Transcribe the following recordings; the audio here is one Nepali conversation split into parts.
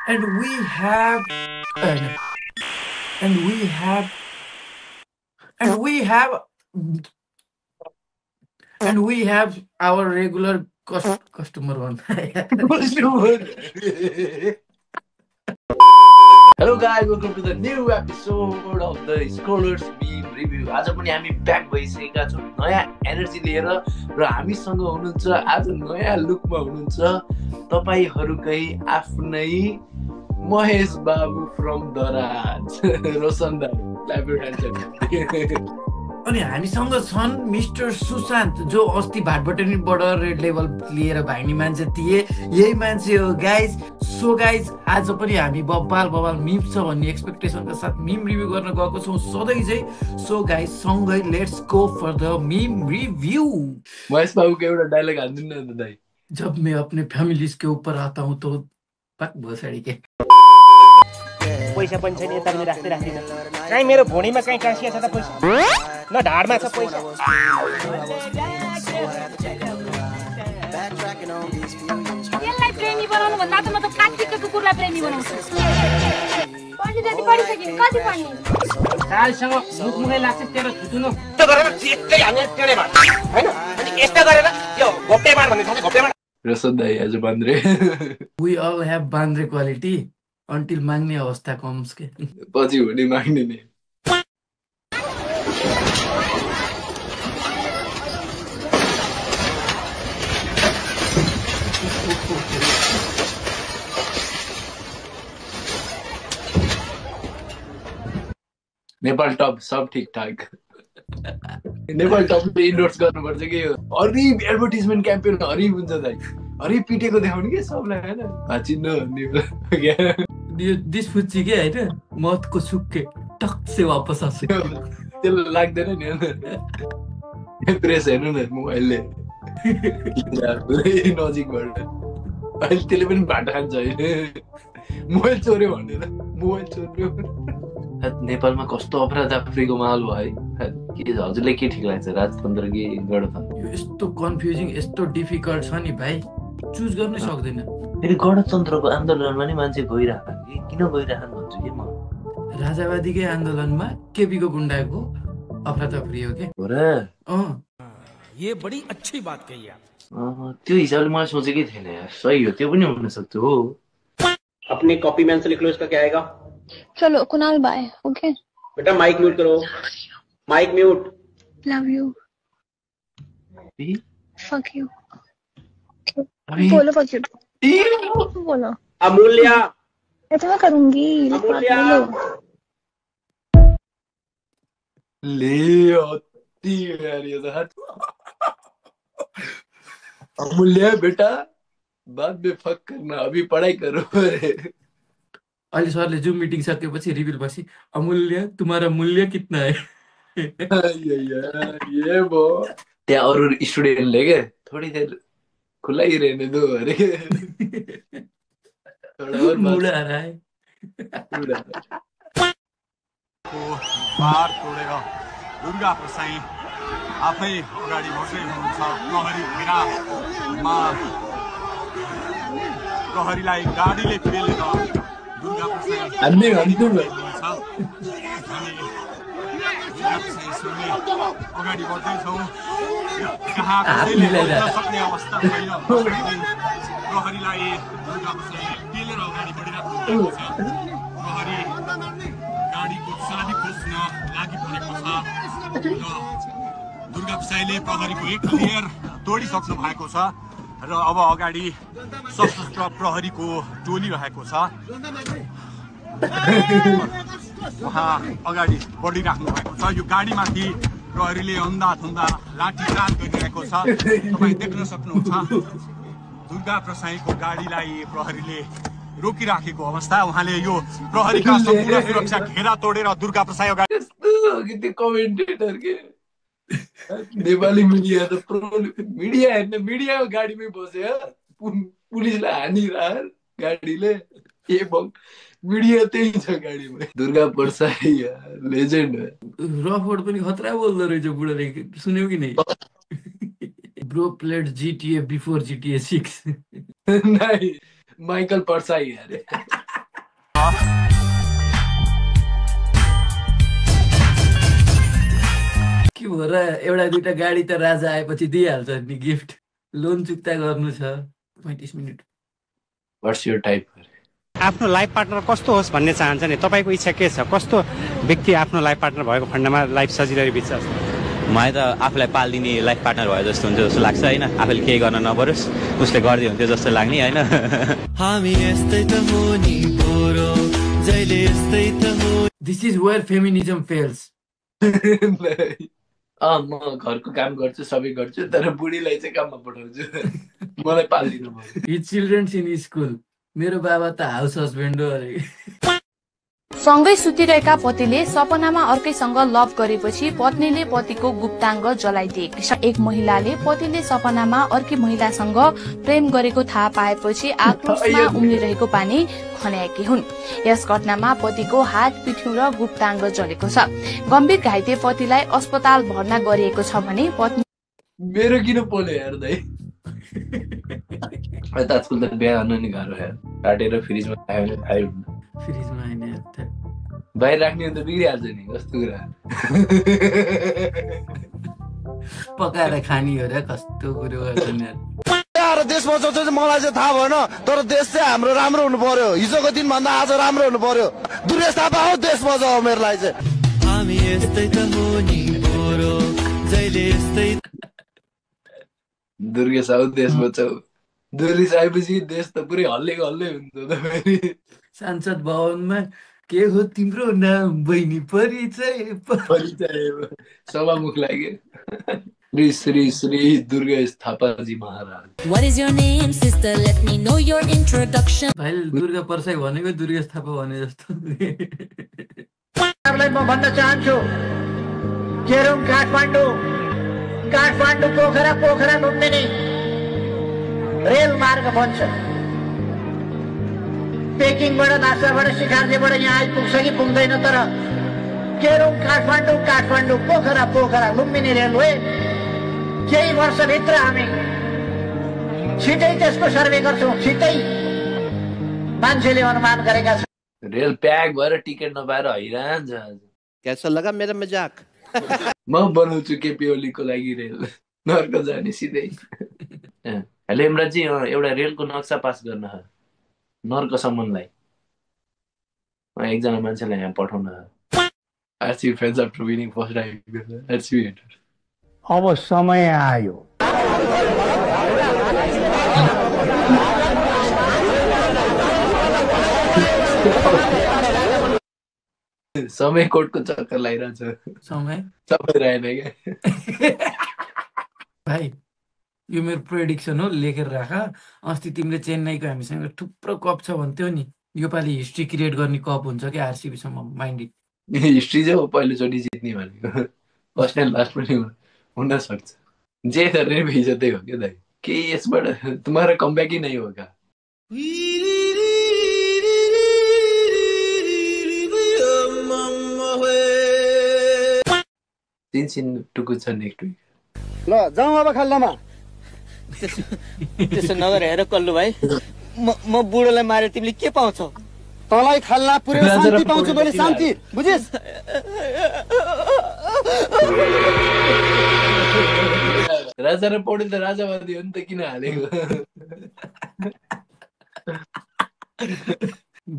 and we have and, and we have and we have and we have our regular customer one. Hello guys, welcome to the new episode of the Scholars Meme Review. आज पनि हामी ब्याक भइसकेका छौँ नयाँ एनर्जी लिएर र हामीसँग हुनुहुन्छ आज नयाँ लुकमा हुनुहुन्छ तपाईहरुकै आफ्नै महेश बाबु फ्रम दराज रोशन दाइ अनि हामीसँग छन् मिस्टर सुशान्त जो अस्ति भाटबटनीबाट रेड लेभल लिएर भाग्ने मान्छे थिए यही मान्छे हो गाइज। सो गाइज आज पनि हामी बबाल मिम छ भन्ने एक्सपेक्टेसनका साथ मिम रिभ्यू गर्न गएको छौँ सधैँ चाहिँ। सो गाइज सँगै let's go for the meme review. Mahesh बाबुको एउटा डायलग हान्दिनु न दाइ। जब मैं अपने फैमिली के ऊपर आता हूँ तो पक भोसडी के पैसा पनि छैन यता पनि राख्दै राख्दिन कहीँ मेरो भोनीमा कहीँ टाँसिया छ त पैसा न ढाडमा छ पैसा यसलाई प्रेमी बनाउनु भन्दा त म त काठीको कुकुरलाई प्रेमी बनाउँछु। पढ्ने जति पढिसकिन कति पढ्ने सालसँग मुखमुखै लाग्छ तेरो थुतुनो त गरेर चिक्कै हामी टेडे मार हैन अनि यस्ता गरेर यो घोप्टे मार भन्ने थाहा छ घोप्टे मार रसद दाइ आज बान्द्रे वी अल हैव बान्द्रे क्वालिटी until माग्ने अवस्था कम्स के पछि हुने माग्ने नि। नेपाल टप सब ठिकठाक। नेपाल टपले इन्डोर्स गर्नुपर्छ कि हरिब एडभर्टिजमेन्ट क्याम्पेन हरिब हुन्छ दाइ। हरिब पिटेको देखाउने के सबलाई हैन भाचिन्न दिस फुच्ची के हैन मतको सुक्के टक से वापस आउँछ त्यसले लाग्दैन नि हैन प्रेस हेर्नु न मोबाइलले पुरै नजिकबाट अहिले त्यसले पनि भाटा खान्छ हैन मोबाइल चोर्यो भनेर मोबाइल चोर्यो। नेपालमा कस्तो अपराध अफ्रिको माहौल भयो है के हजुरले के ठिक लाग्छ राजतन्त्र कि गणतन्त्र? यस्तो कन्फ्युजिङ यस्तो डिफिकल्ट छ नि भाइ चुज गर्नै सक्दैन। फेरि गणतन्त्रको आन्दोलनमा नि मान्छे गइराख कि किन गइराखन भन्छु के म राजावादीकै आन्दोलनमा केपीको गुण्डाको अफरातफरी हो के हो र ये बड़ी अच्छी बात कही आप त्यो हिसाबले मलाई सोचेकै थिएन यार सही हो त्यो पनि हुन सक्छ हो। अपने कॉपी मैन से लिख लो इसका क्या आएगा। चलो कुणाल बाय ओके बेटा माइक म्यूट करो mike mute. Love you b fuck you अभी बोलो फक यू बोलो अमूल्य ऐसा मैं करूंगी अमूल्य ले आती यार ये अमूल्य बेटा बाद में फक करना अभी पढ़ाई करो। अहिले सरले जुम मिटिङ सकेपछि रिभिल पछि अमूल्य तुम्हारा मूल्य कितना है ये वो त्यहाँ अरू स्टुडेन्टले के थोड़ी देर खुला ही रहने दो अरे थोड़ा और मूड आ रहा है बार तोडेर दुर्गा प्रसाई आफै अगाडि बढ्दै हुनुहुन्छ प्रहरी घेरामा प्रहरीलाई गाडीले पेलेर दुर्गा प्रसाई अगाडि बढ्दैछौँ कहाँ सक्ने अवस्था छैन प्रहरीलाई दुर्गा प्रसाईले पेलेर अगाडि बढिरहेको छ। प्रहरी गाडीको चाबी खोज्न लागि परेको छ र दुर्गा प्रसाईले प्रहरीको एक लेयर तोडिसक्नु भएको छ र अब अगाडि सशस्त्र प्रहरीको टोली रहेको छ उहाँ अगाडि बढिराख्नु भएको छ। यो गाडीमाथि प्रहरीले अन्धाधुन्दा लाठीचार्ज गरिरहेको छ तपाईँ देख्न सक्नुहुन्छ। दुर्गा प्रसाईको गाडीलाई प्रहरीले रोकिराखेको अवस्था उहाँले यो प्रहरीका सम्पूर्ण सुरक्षा घेरा तोडेर दुर्गा प्रसाई अगाडि कमेन्टेटर के नेपाली मिडिया त मिडिया हेर्ने मिडिया गाडीमै बस्यो पुलिसलाई हानिरह गाडीले ए मिडिया त्यही छ गाडीमा। दुर्गा प्रसाई लेजेन्ड रफवर्ड पनि खतरा बोल्दो रहेछ बुढाले सुन्यौ कि नै bro played GTA before GTA 6 नहीं माइकल परसाई अरे के हो र एउटा दुईटा गाडी त राजा आएपछि दिइहाल्छ नि गिफ्ट लोन चुक्ता गर्नु छ 35 मिनेट व्हाट्स योर टाइप आफ्नो लाइफ पार्टनर कस्तो होस् भन्ने चाहन्छ नि तपाईको इच्छा के छ कस्तो व्यक्ति आफ्नो लाइफ पार्टनर भएको खण्डमा लाइफ सजिलै बित्छ मलाई त आफूलाई पाल्दिने लाइफ पार्टनर भयो जस्तो हुन्छ जस्तो लाग्छ हैन आफूले केही गर्न नपरोस् उसले गर्दै हुन्थ्यो जस्तो लाग्ने हैन हामी यस्तै त हो नि पोरो जहिले यस्तै त हो this is where feminism fails म घरको काम गर्छु सबै गर्छु तर बुढीलाई चाहिँ काममा पठाउँछु मलाई पाल्दिनु भयो हिज चिल्ड्रेन्स इन स्कुल मेरो बाबा त हाउस हस्बेन्ड हो अरे सँगै सुतिरहेका पतिले सपनामा अर्कैसँग लभ गरेपछि पत्नीले पतिको गुप्ताङ्ग जलाइदिएकी छ एक महिलाले पतिले सपनामा अर्की महिलासँग प्रेम गरेको थाहा पाएपछि आक्रोशमा उम्लिरहेको पानी खन्याएकी हुन् यस घटनामा पतिको हात पिठ्यौं र गुप्ताङ्ग जलेको छ गम्भीर घाइते पतिलाई अस्पताल भर्ना गरिएको छ भने पत्नी मेरो किन पोले यार दाइ आजकल त बिहा गर्न नि गाह्रो यार काटेर फ्रिजमा खायो फ्रिजमा हैन बाहिर राख्ने त बिग्रिहाल्छ नि कस्तो कुरा पकाएर खानी हो र कस्तो कुरो गर्छन् यार देश बचाउँछ चाहिँ मलाई चाहिँ थाहा भएन तर देश चाहिँ हाम्रो राम्रो हुनु पर्यो हिजोको दिन भन्दा आज राम्रो हुनु पर्यो दुर्गेश थापा हो देश बचाऊ मेरो लागि चाहिँ हामी यस्तै त हो नि पोरो जहिले यस्तै दुर्गेश आऊ देश बचाऊ दुर्गेश आएपछि देश त पुरै हल्लेको हल्लै हुन्छ त फेरि सांसद भवनमा के हो तिम्रो नाम बहिनी परिचय सभामुख लाग्यो श्री श्री श्री दुर्गेश थापाजी महाराज What is your name sister let me know your introduction भाइ दुर्गा परसाई भनेको दुर्गेश थापा भने जस्तो म भन्न चाहन्छु केरुङ काठमाडौँ पोखरा लुम्बिनी रेल मार्ग बन्छ पेकिङबाट नासाबाट शिखार्जेबाट यहाँ आइपुग्छ कि पुग्दैन तर केरुङ काठमाडौँ पोखरा लुम्बिनी रेलवे केही वर्षभित्र हामी छिटै त्यसको सर्वे गर्छौँ छिटै मान्छेले अनुमान गरेका छन् रेल प्याक भएर टिकट नपाएर हैरान छ आज कैसा लगा मेरा मजाक म बनाउँछु केपी ओलीको लागि रेल नर्क जाने सिधै हेलो इमराजी एउटा रेलको नक्सा पास गर्न नर्कसम्मलाई एकजना मान्छेलाई यहाँ पठाउन RCB fans after winning first IPL RCB hater अब समय आयो समय कोटको चक्कर लागिरहेछ समय रहेन क्या भाइ यो मेरो प्रेडिक्सन हो लेखेर राख अस्ति तिमीले चेन्नईको हामीसँग थुप्रो कप छ भन्थ्यौ नि योपालि हिस्ट्री क्रिएट गर्ने कप हुन्छ क्या आरसीबीसम्म माइन्डेड हिस्ट्री चाहिँ हो पहिलोचोटि जित्ने भनेको फर्स्ट एन्ड लास्ट पनि हुन सक्छ जे गरेर भिजतै हो क्या दाइ के यसबाट तुम्हारा कमब्याक ही नहीं होगा तीन टुकु छ नेक्स्ट विक ल जाउँ अब खाल्लामा त्यसो नगर हेर कल्लु भाइ म बुढोलाई मारे तिमीले के पाउँछौ तँलाई खाल्ला पुरै शान्ति पाउँछु मैले शान्ति बुझिस् राजा र पौडेल त राजावादी हो नि त किन हालेको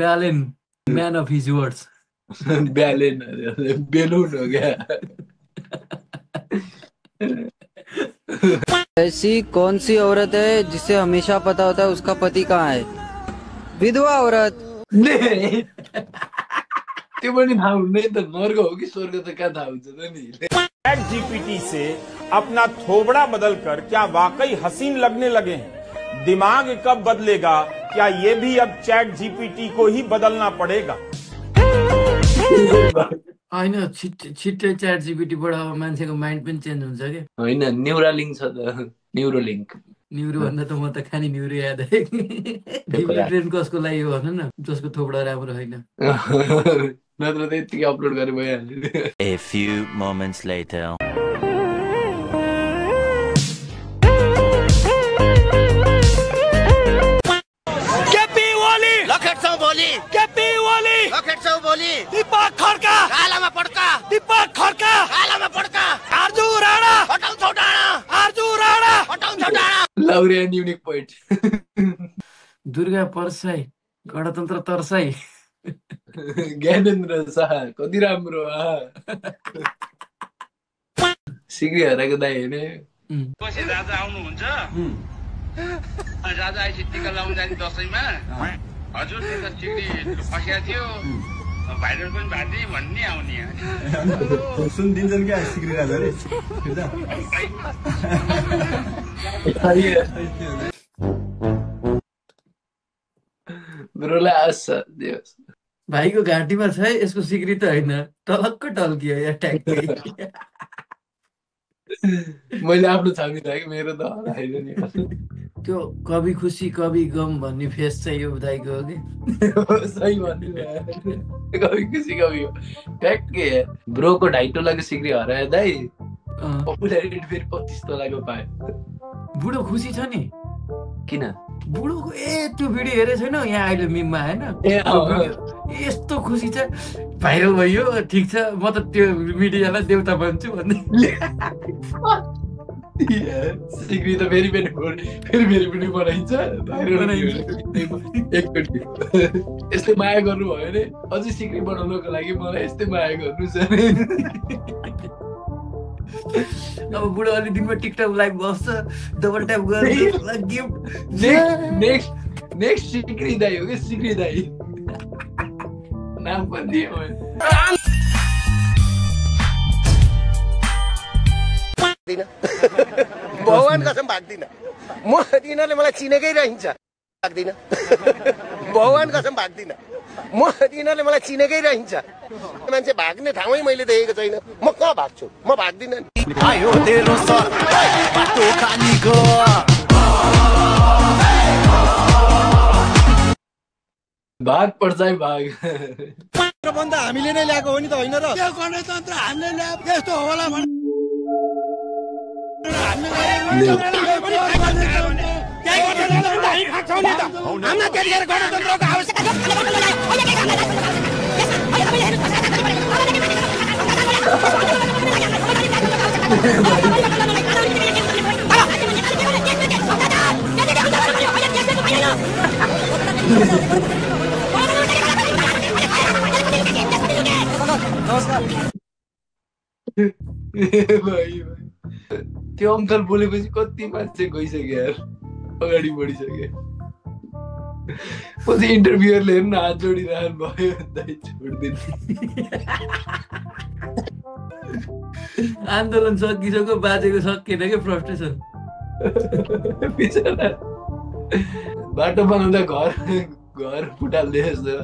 Balen man of his words Balen balloon हो क्या ऐसी कौन सी औरत है जिसे हमेशा पता होता है उसका पति कहाँ है विधवा औरत त्यो पनि थाहा हुँदैन त नर्क हो कि स्वर्ग त कहाँ थाहा हुन्छ त नि चैट जीपीटी से अपना थोबड़ा बदलकर क्या वाकई हसीन लगने लगे हैं दिमाग कब बदलेगा क्या ये भी अब चैट जीपीटी को ही बदलना पड़ेगा हैन छिट्टै च्याट जीपीटीबाट अब मान्छेको माइन्ड पनि चेन्ज हुन्छ के हैन न्युरालिङ्क छ त न्युरोलिङ्क न्युरो भन्दा त म त खानी न्युरो याद आयो ट्रेन कसको लागि हो भन न जसको थोपडा राम्रो होइन नत्र त यतिकै अपलोड गरे भइहाल्यो A few moments later KP Oli लखेट्छौ भोलि केपी बोली लखेट्छौ बोली दीपक खड्का गालामा पड्का दीपक खड्का गालामा पड्का आर्जु राणा हटाउँछौ डाँडा आर्जु राणा हटाउँछौ डाँडा लाउरे and unique point Durga Parsai गणतन्त्र तर्साई ज्ञानेन्द्र शाह कति राम्रो सिक्री हराएको दाइ हेर्ने पछि राजा आउनुहुन्छ राजा आएपछि टिका लाउनु जाने दसैँमा हजुर त्यो त सिक्री फसिया थियो भाइरल पनि भाँदी भन्ने आउने सुन दिन्छन् क्या सिक्री राजाले ब्रोलाई आशा दियोस् भाइको घाँटीमा छ है यसको सिक्री त होइन टलक्क टल्कियो या ट्याक्कै मैले आफ्नो छामी राखेँ मेरो त हराएन नि त्यो कवि खुसी कवि गम भन्ने फेस चाहिँ यो दाइको हो कि सही भन्नु कवि खुसी कवि हो ट्याक्कै ब्रोको 2.5 तोलाको सिक्री हरायो दाइ पपुलारिटी फेरि 25 तोलाको पायो बुढो खुसी छ नि किन बुढोको त्यो भिडियो हेरेको छैन यहाँ अहिले मिममा होइन यस्तो खुसी छ भाइरल भयो ठिक छ म त त्यो मिडियालाई देउता भन्छु भन्ने सिक्री त फेरि पनि बनाइन्छ एकचोटि यस्तै माया गर्नु भयो भने अझै सिक्री बनाउनको लागि मलाई यस्तै माया गर्नु छ अब बुढो अलि दिनमा टिकटक लाइभ बस्छ डबल ट्याप गर्छ गिफ्ट नेक्स्ट सिक्री दाइ हो कि सिक्री दाइ नाम पनि दियो भगवान कसम भाग्दिन म यिनीहरूले मलाई चिनेकै रहन्छ भाग्दिन भगवान कसम भाग्दिन म यिनीहरूले मलाई चिनेकै रहन्छ मान्छे भाग्ने ठाउँै मैले देखेको छैन म कहाँ भाग्छु म भाग्दिन आयो तेरो बाटो खालीको भाग पर्छ है भाग भन्दा हामीले नै ल्याएको हो नि त होइन र त्यो गणतन्त्र हामीले ल्याएको त्यस्तो होला भने त्यो अङ्कल बोलेपछि कति मान्छे गइसक्यो यार अगाडि बढिसक्यो पछि इन्टरभ्युअरले हेर्नु हात जोडिरहनु भयो दाइ छोडिदिनु आन्दोलन सकिसक्यो बाजेको सकिएन क्या फ्रस्ट्रेसन बिचरा बाटो बनाउँदा घर फुटाल्दै जस्तो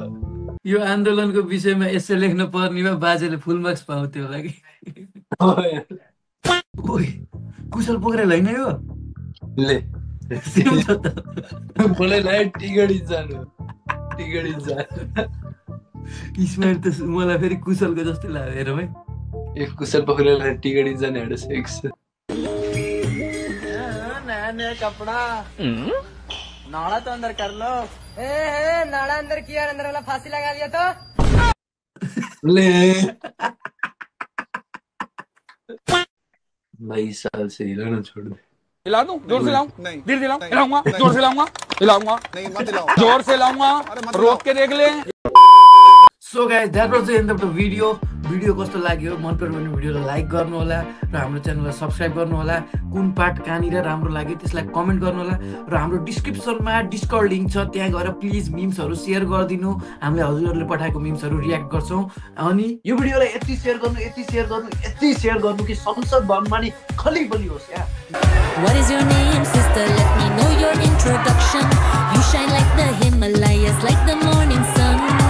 यो आन्दोलनको विषयमा एसे लेख्न पर्नेमा बाजेले फुल मार्क्स पाउँथ्यो होला कि कुशल पोखरेल होइन यो ले मलाई लाग्यो टिगडी जानु इस्माइल त मलाई फेरि कुशलको जस्तै लाग्यो हेर भाइ एक कुशल पोखरेललाई टिगडी जाने एउटा सेक्स नया कपड़ा नाड़ा तो अंदर कर लो नाड़ा अंदर किया अंदर वाला फांसी लगा दिया तो ले 22 साल से हिलाना छोड़ दे हिला दूं जोर से लाऊं नहीं धीरे हिलाऊं हिलाऊंगा जोर से लाऊंगा नहीं मत हिलाओ जोर से लाऊंगा रोक के देख ले so guys that was the and of the video कस्तो लाग्यो मन पर्यो भने भिडियोलाई लाइक गर्नु होला र हाम्रो च्यानललाई सब्स्क्राइब गर्नु होला कुन पार्ट कहाँनिर राम्रो लाग्यो त्यसलाई कमेन्ट गर्नु होला र हाम्रो डिस्क्रिप्सनमा डिस्कर्ड लिंक छ त्यहाँ गएर प्लिज मिम्सहरु शेयर गरिदिनु हामीले हजुरहरुले पठाएको मिम्सहरु रियाक्ट गर्छौं अनि यो भिडियोलाई यति शेयर गर्नु कि संसद भवनमा नि खली बली होस् यार What is your name, sister? Let me know your introduction. You shine like the Himalayas, like the morning sun.